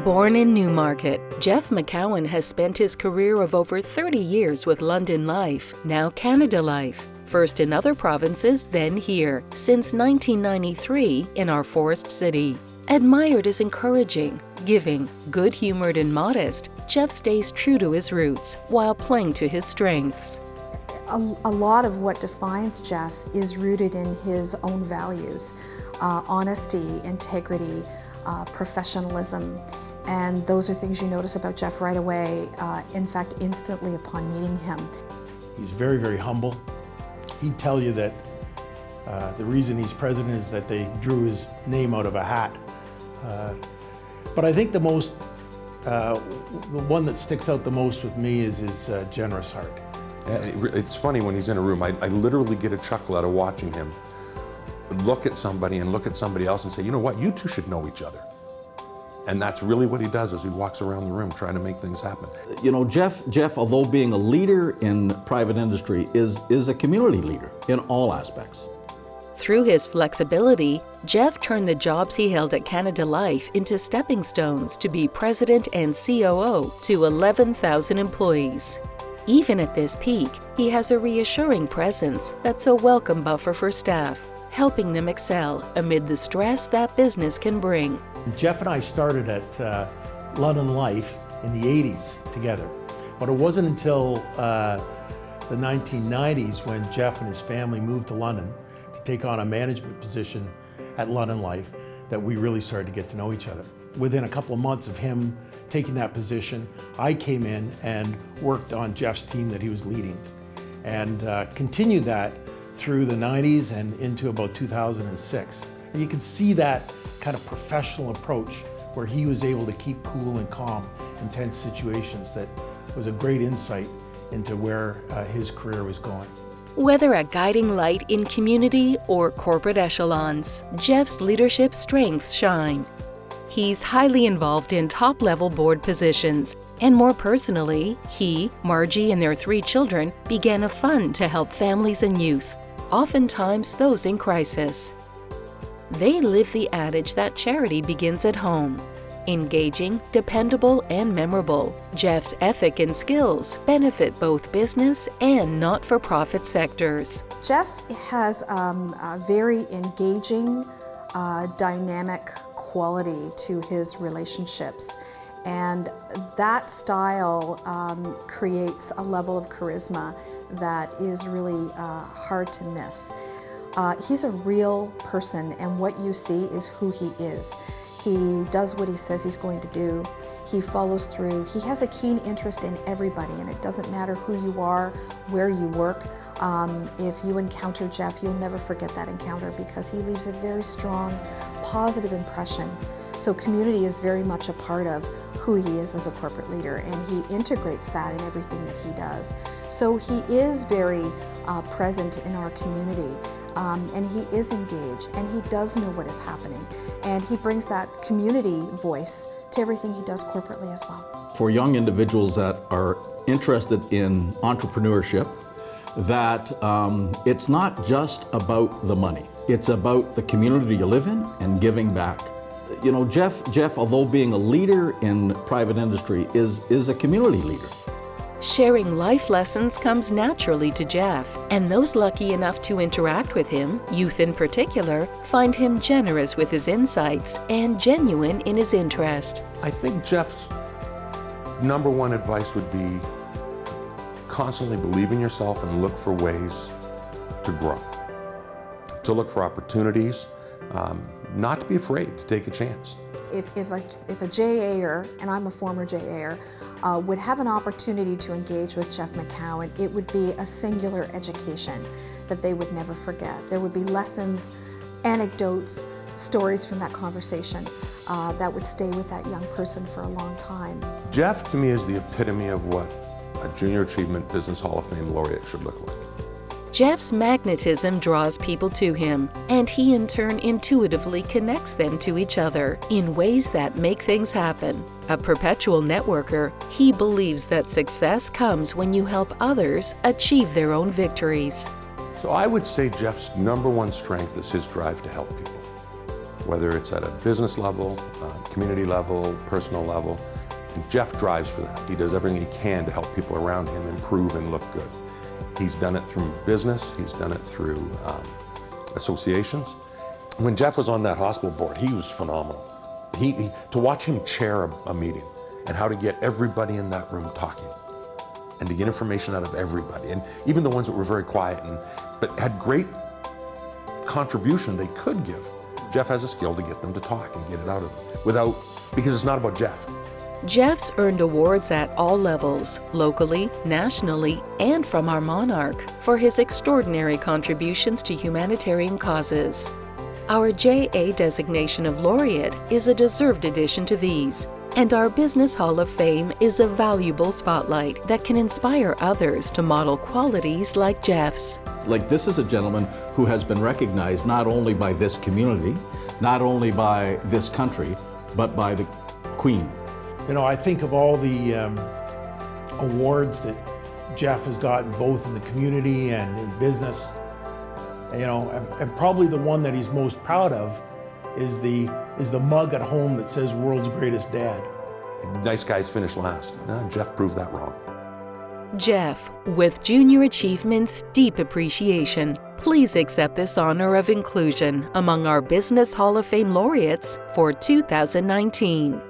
Born in Newmarket, Jeff McCowan has spent his career of over 30 years with London Life, now Canada Life. First in other provinces, then here, since 1993 in our Forest City. Admired as encouraging, giving, good-humored and modest, Jeff stays true to his roots while playing to his strengths. A lot of what defines Jeff is rooted in his own values, honesty, integrity, professionalism, and those are things you notice about Jeff right away, in fact, instantly upon meeting him. He's very, very humble. He'd tell you that the reason he's president is that they drew his name out of a hat. But I think the one that sticks out the most with me is his generous heart. It's funny when he's in a room, I literally get a chuckle out of watching him look at somebody and look at somebody else and say, you know what, you two should know each other. And that's really what he does as he walks around the room trying to make things happen. You know, Jeff, although being a leader in private industry, is a community leader in all aspects. Through his flexibility, Jeff turned the jobs he held at Canada Life into stepping stones to be president and COO to 11,000 employees. Even at this peak, he has a reassuring presence that's a welcome buffer for staff, helping them excel amid the stress that business can bring. Jeff and I started at London Life in the 80s together, but it wasn't until the 1990s when Jeff and his family moved to London to take on a management position at London Life that we really started to get to know each other. Within a couple of months of him taking that position, I came in and worked on Jeff's team that he was leading, and continued that through the 90s and into about 2006. And you could see that kind of professional approach where he was able to keep cool and calm in tense situations. That was a great insight into where his career was going. Whether a guiding light in community or corporate echelons, Jeff's leadership strengths shine. He's highly involved in top-level board positions, and more personally, he, Margie, and their 3 children began a fund to help families and youth, oftentimes those in crisis. They live the adage that charity begins at home. Engaging, dependable, and memorable, Jeff's ethic and skills benefit both business and not-for-profit sectors. Jeff has a very engaging, dynamic quality to his relationships, and that style creates a level of charisma that is really hard to miss. He's a real person, and what you see is who he is. He does what he says he's going to do. He follows through. He has a keen interest in everybody, and it doesn't matter who you are, where you work. If you encounter Jeff, you'll never forget that encounter because he leaves a very strong, positive impression. So community is very much a part of who he is as a corporate leader, and he integrates that in everything that he does. So he is very present in our community. And he is engaged, and he does know what is happening, and he brings that community voice to everything he does corporately as well. For young individuals that are interested in entrepreneurship, that it's not just about the money. It's about the community you live in and giving back. You know, Jeff, although being a leader in private industry, is a community leader. Sharing life lessons comes naturally to Jeff, and those lucky enough to interact with him, youth in particular, find him generous with his insights and genuine in his interest. I think Jeff's #1 advice would be constantly believe in yourself and look for ways to grow, to look for opportunities, not to be afraid to take a chance. If a JAer, and I'm a former JAer, would have an opportunity to engage with Jeff McCowan, it would be a singular education that they would never forget. There would be lessons, anecdotes, stories from that conversation that would stay with that young person for a long time. Jeff, to me, is the epitome of what a Junior Achievement Business Hall of Fame laureate should look like. Jeff's magnetism draws people to him, and he in turn intuitively connects them to each other in ways that make things happen. A perpetual networker, he believes that success comes when you help others achieve their own victories. So I would say Jeff's #1 strength is his drive to help people. whether it's at a business level, community level, personal level. And Jeff drives for that. He does everything he can to help people around him improve and look good. He's done it through business, he's done it through associations. When Jeff was on that hospital board, he was phenomenal. To watch him chair a meeting and how to get everybody in that room talking and to get information out of everybody, and even the ones that were very quiet but had great contribution they could give. Jeff has a skill to get them to talk and get it out of them because it's not about Jeff. Jeff's earned awards at all levels, locally, nationally, and from our monarch, for his extraordinary contributions to humanitarian causes. Our JA designation of laureate is a deserved addition to these, and our Business Hall of Fame is a valuable spotlight that can inspire others to model qualities like Jeff's. Like, this is a gentleman who has been recognized not only by this community, not only by this country, but by the Queen. You know, I think of all the awards that Jeff has gotten both in the community and in business. You know, and probably the one that he's most proud of is the mug at home that says "World's Greatest Dad." Nice guys finish last. Jeff proved that wrong. Jeff, with Junior Achievement's deep appreciation, please accept this honor of inclusion among our Business Hall of Fame laureates for 2019.